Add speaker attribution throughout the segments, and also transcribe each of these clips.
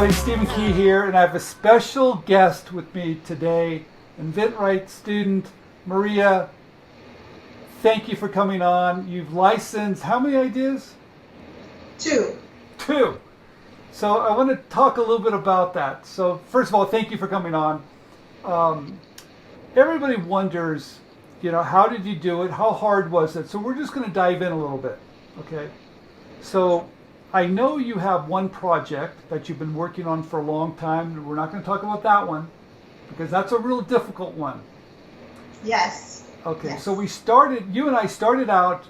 Speaker 1: everybody, Stephen Key here, and I have a special guest with me today, inventRight student Maria. Thank you for coming on. You've licensed how many ideas?
Speaker 2: Two.
Speaker 1: So I want to talk a little bit about that. So first of all, thank you for coming on. Everybody wonders, how did you do it? How hard was it? So we're just going to dive in a little bit, okay? So I know you have one project that you've been working on for a long time. We're not going to talk about that one because that's a real difficult one.
Speaker 2: Yes.
Speaker 1: Okay,
Speaker 2: yes.
Speaker 1: So you and I started out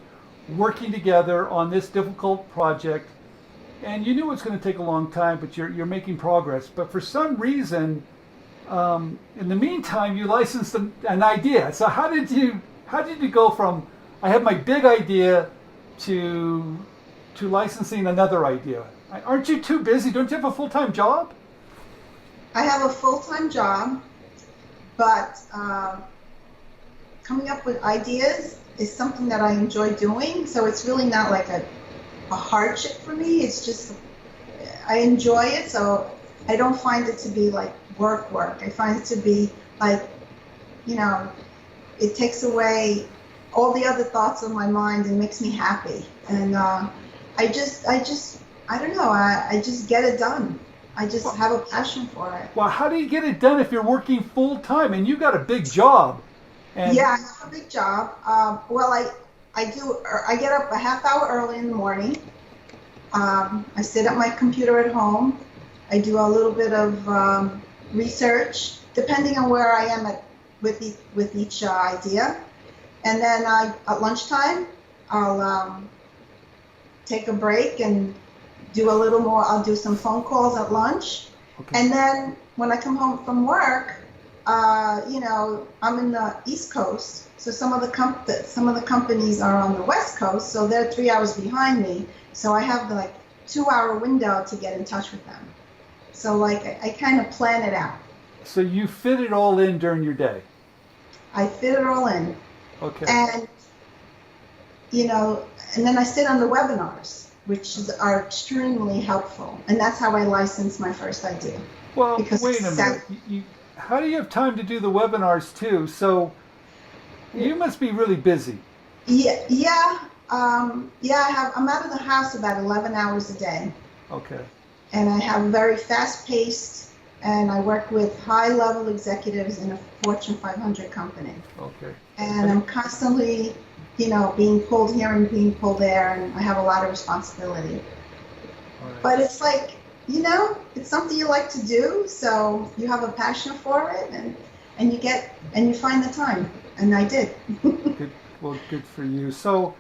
Speaker 1: working together on this difficult project, and you knew it was going to take a long time, but you're making progress. But for some reason, in the meantime, you licensed an idea. So how did you go from I have my big idea to licensing another idea? Aren't you too busy? Don't you have a full-time job?
Speaker 2: I have a full-time job, but coming up with ideas is something that I enjoy doing. So it's really not like a hardship for me. It's just I enjoy it, so I don't find it to be like work. I find it to be like, it takes away all the other thoughts of my mind and makes me happy. And I just don't know. I just get it done. I just have a passion for it.
Speaker 1: Well, how do you get it done if you're working full time and you've got a big job?
Speaker 2: Yeah, I have a big job. I get up a half hour early in the morning. I sit at my computer at home. I do a little bit of research, depending on where I am with each idea. And then at lunchtime, I'll take a break and do a little more. I'll do some phone calls at lunch. Okay. And then when I come home from work, I'm in the East Coast, so some of the companies are on the West Coast, so they're 3 hours behind me. So I have the 2-hour window to get in touch with them. So I kind of plan it out.
Speaker 1: So you fit it all in during your day?
Speaker 2: I fit it all in.
Speaker 1: Okay.
Speaker 2: And and then I sit on the webinars, which are extremely helpful. And that's how I licensed my first idea.
Speaker 1: Well, wait a minute. How do you have time to do the webinars too? So you must be really busy.
Speaker 2: Yeah. I'm out of the house about 11 hours a day.
Speaker 1: Okay.
Speaker 2: And I have very fast-paced, and I work with high-level executives in a Fortune 500 company.
Speaker 1: Okay.
Speaker 2: And I'm constantly, being pulled here and being pulled there, and I have a lot of responsibility. All right. But it's like, it's something you like to do, so you have a passion for it, and you find the time, and I did.
Speaker 1: Good. Well, good for you. So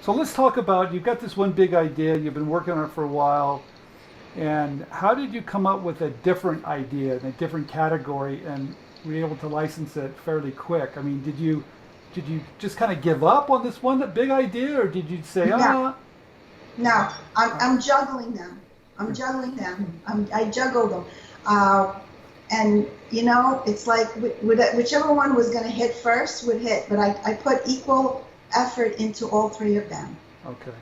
Speaker 1: let's talk about, you've got this one big idea, you've been working on it for a while, and how did you come up with a different idea in a different category and be able to license it fairly quick? I mean, did you just kind of give up on this one big idea, or did you say,
Speaker 2: No, I'm juggling them. I juggle them. And, it's like whichever one was going to hit first would hit, but I put equal effort into all three of them.
Speaker 1: Okay.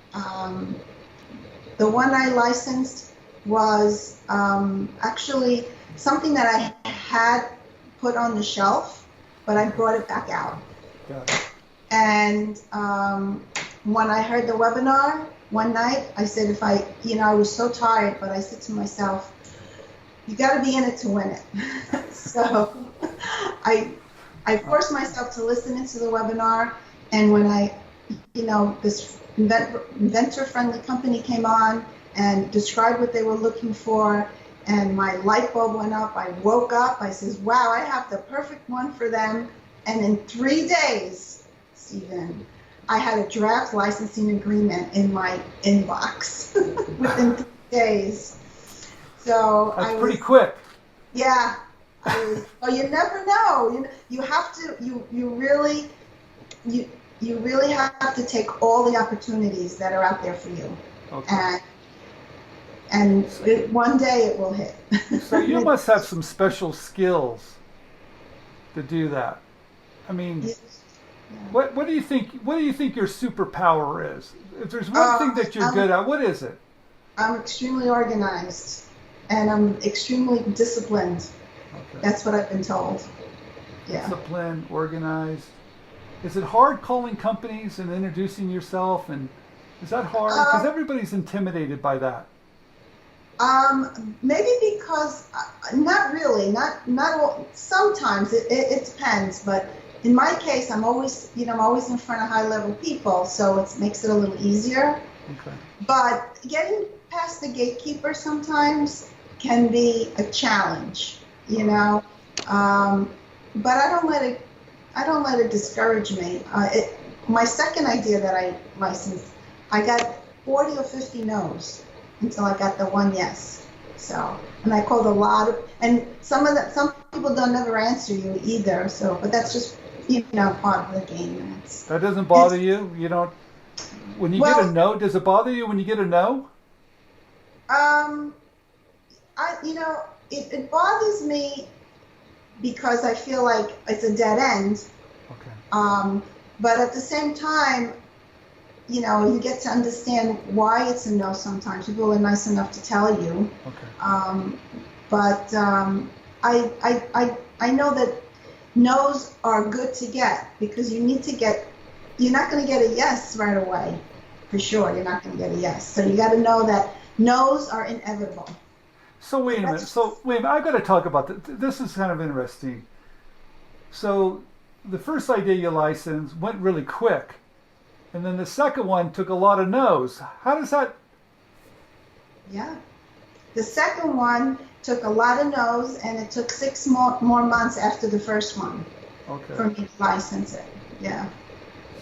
Speaker 2: The one I licensed was actually something that I had put on the shelf, but I brought it back out.
Speaker 1: Got it.
Speaker 2: And when I heard the webinar one night, I said, I was so tired, but I said to myself, you got to be in it to win it. So I forced myself to listen into the webinar, and when this inventor-friendly company came on and described what they were looking for, and my light bulb went up. I woke up. I says, wow, I have the perfect one for them. And in 3 days, Stephen, I had a draft licensing agreement in my inbox within 3 days. So
Speaker 1: that's pretty quick.
Speaker 2: Yeah. You never know. You have to. You really have to take all the opportunities that are out there for you.
Speaker 1: Okay.
Speaker 2: And one day it will hit.
Speaker 1: So you must have some special skills to do that. I mean, yeah. What do you think? What do you think your superpower is? If there's one thing that you're good at, what is it?
Speaker 2: I'm extremely organized, and I'm extremely disciplined.
Speaker 1: Okay.
Speaker 2: That's what I've been told. Yeah.
Speaker 1: Disciplined, organized. Is it hard calling companies and introducing yourself? And is that hard? Because everybody's intimidated by that.
Speaker 2: Maybe because not really, not all. Sometimes it depends, but in my case, I'm always in front of high level people, so it makes it a little easier.
Speaker 1: Okay.
Speaker 2: But getting past the gatekeeper sometimes can be a challenge, you know. But I don't let it discourage me. My second idea that I licensed, I got 40 or 50 no's until I got the one yes. So, and I called a lot of, and some people don't ever answer you either. So, but that's just part of the game.
Speaker 1: That doesn't bother you? You don't. When you get a no, does it bother you when you get a no?
Speaker 2: It bothers me because I feel like it's a dead end.
Speaker 1: Okay.
Speaker 2: But at the same time, you get to understand why it's a no sometimes. People are nice enough to tell you.
Speaker 1: Okay.
Speaker 2: But I know that no's are good to get because you're not going to get a yes right away. For sure, you're not going to get a yes. So you got to know that no's are inevitable.
Speaker 1: So wait a minute. I've got to talk about this. This is kind of interesting. So the first idea you licensed went really quick. And then the second one took a lot of no's. How does that?
Speaker 2: Yeah. The second one took a lot of no's, and it took 6 more months after the first one for me to license it. Yeah.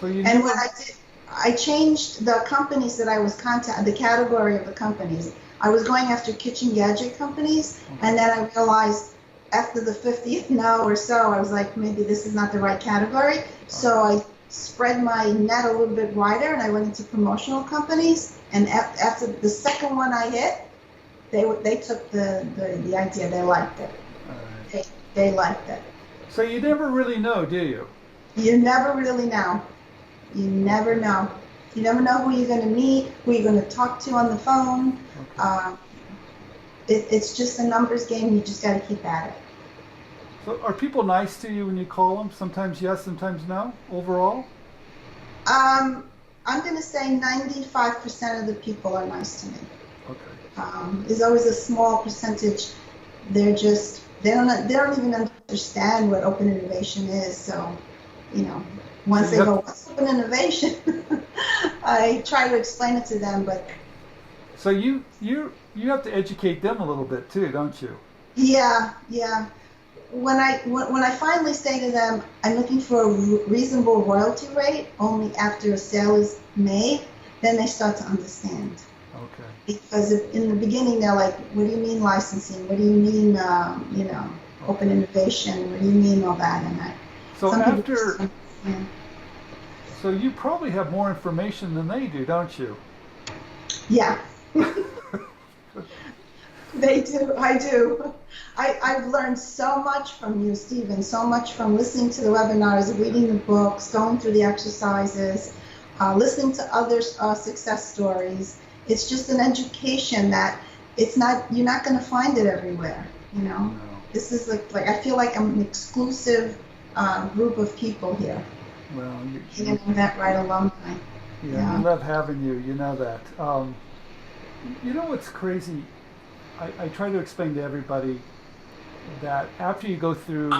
Speaker 1: So
Speaker 2: and what I did, I changed the companies that I was the category of the companies. I was going after kitchen gadget companies, and then I realized after the 50th no or so, I was like, maybe this is not the right category. So I spread my net a little bit wider, and I went into promotional companies. And after the second one I hit, they took the idea. They liked it. They liked it.
Speaker 1: So you never really know, do you?
Speaker 2: You never really know. You never know. You never know who you're going to meet, who you're going to talk to on the phone. Okay. It's just a numbers game. You just got to keep at it.
Speaker 1: So are people nice to you when you call them? Sometimes yes, sometimes no, overall? I'm
Speaker 2: going to say 95% of the people are nice to me.
Speaker 1: Okay.
Speaker 2: There's always a small percentage. They don't even understand what open innovation is. So, once they go, what's open innovation? I try to explain it to them, but.
Speaker 1: So you have to educate them a little bit too, don't you?
Speaker 2: Yeah. When I finally say to them, I'm looking for a reasonable royalty rate only after a sale is made, then they start to understand.
Speaker 1: Okay.
Speaker 2: Because in the beginning they're like, what do you mean licensing? What do you mean, open innovation? What do you mean all that? And
Speaker 1: so you probably have more information than they do, don't you?
Speaker 2: Yeah. They do. I do. I've learned so much from you, Stephen, so much from listening to the webinars, reading the books, going through the exercises, listening to other success stories. It's just an education that you're not going to find it everywhere, No. This is like I feel like I'm an exclusive group of people here.
Speaker 1: Well,
Speaker 2: you're an inventRight alumni.
Speaker 1: Yeah, we love having you. You know that. You know what's crazy? I try to explain to everybody that after you go through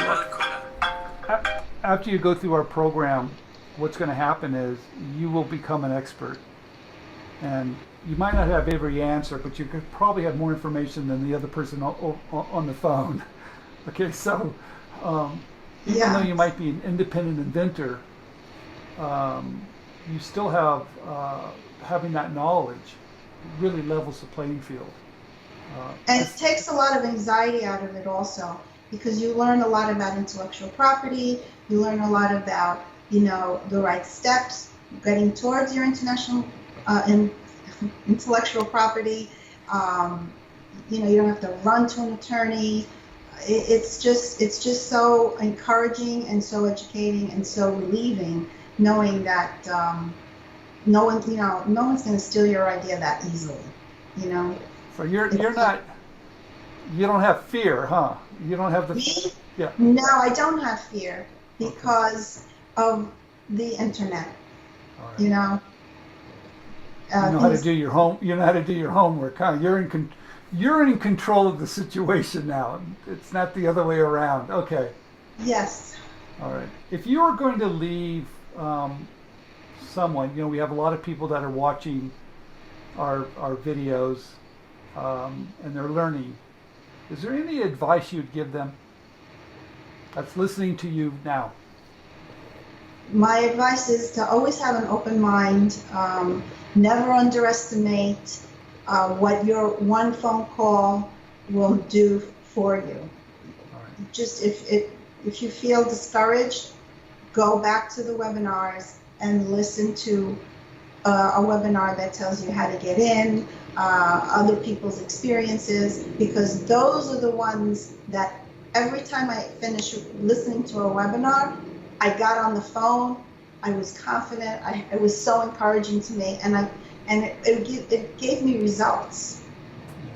Speaker 1: our program, what's going to happen is you will become an expert, and you might not have every answer, but you could probably have more information than the other person on the phone. Okay, so even though you might be an independent inventor, you still have having that knowledge really levels the playing field.
Speaker 2: And it takes a lot of anxiety out of it also, because you learn a lot about intellectual property, you learn a lot about, the right steps, getting towards your intellectual property. You don't have to run to an attorney. It's just so encouraging and so educating and so relieving, knowing that no one's going to steal your idea that easily,
Speaker 1: So you're You don't have fear, huh? You don't have the.
Speaker 2: Me?
Speaker 1: Yeah.
Speaker 2: No, I don't have fear
Speaker 1: Okay.
Speaker 2: because of the internet.
Speaker 1: All right.
Speaker 2: You know,
Speaker 1: You know how to
Speaker 2: things.
Speaker 1: do your home. You know how to do your homework, huh? You're in control of the situation now. It's not the other way around. Okay.
Speaker 2: Yes.
Speaker 1: All right. If you were going to leave someone, we have a lot of people that are watching our videos, and they're learning. Is there any advice you'd give them that's listening to you now?
Speaker 2: My advice is to always have an open mind. Never underestimate what your one phone call will do for you.
Speaker 1: All right.
Speaker 2: Just if you feel discouraged, go back to the webinars and listen to a webinar that tells you how to get in, other people's experiences, because those are the ones that every time I finish listening to a webinar, I got on the phone, I was confident, it was so encouraging to me, and it gave me results.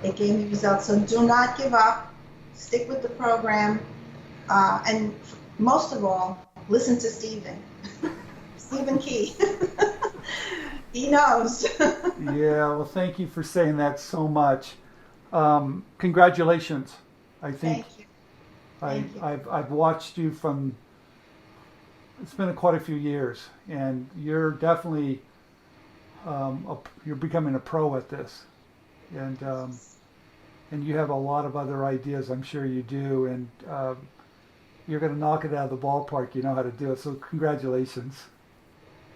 Speaker 2: It gave me results. So do not give up, stick with the program, and most of all, listen to Stephen. Stephen Key. He knows.
Speaker 1: Yeah. Well, thank you for saying that so much. Congratulations. I think
Speaker 2: Thank you.
Speaker 1: I,
Speaker 2: Thank you.
Speaker 1: I've watched you from. It's been quite a few years, and you're definitely you're becoming a pro at this, and you have a lot of other ideas. I'm sure you do, and you're going to knock it out of the ballpark. You know how to do it. So congratulations.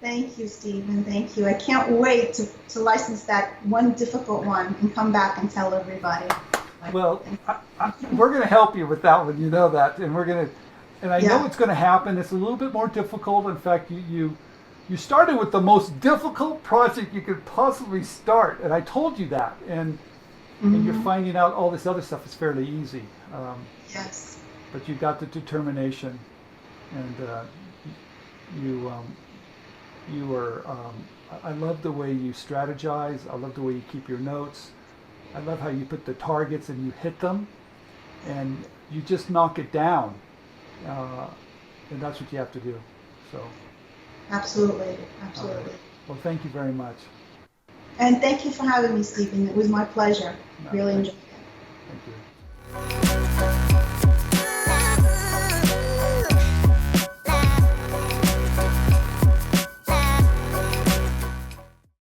Speaker 2: Thank you, Stephen. Thank you. I can't wait to license that one difficult one and come back and tell everybody.
Speaker 1: Well, we're going to help you with that one. You know that, and I know
Speaker 2: Yeah.
Speaker 1: it's going to happen. It's a little bit more difficult. In fact, you started with the most difficult project you could possibly start, and I told you that. And you're finding out all this other stuff is fairly easy.
Speaker 2: Yes.
Speaker 1: But you've got the determination, and you are. I love the way you strategize. I love the way you keep your notes. I love how you put the targets and you hit them, and you just knock it down. And that's what you have to do. So.
Speaker 2: Absolutely.
Speaker 1: All
Speaker 2: Absolutely.
Speaker 1: right. Well, thank you very much.
Speaker 2: And thank you for having me, Stephen. It was my pleasure.
Speaker 1: No,
Speaker 2: Really
Speaker 1: thank-
Speaker 2: enjoyed it.
Speaker 1: Thank you.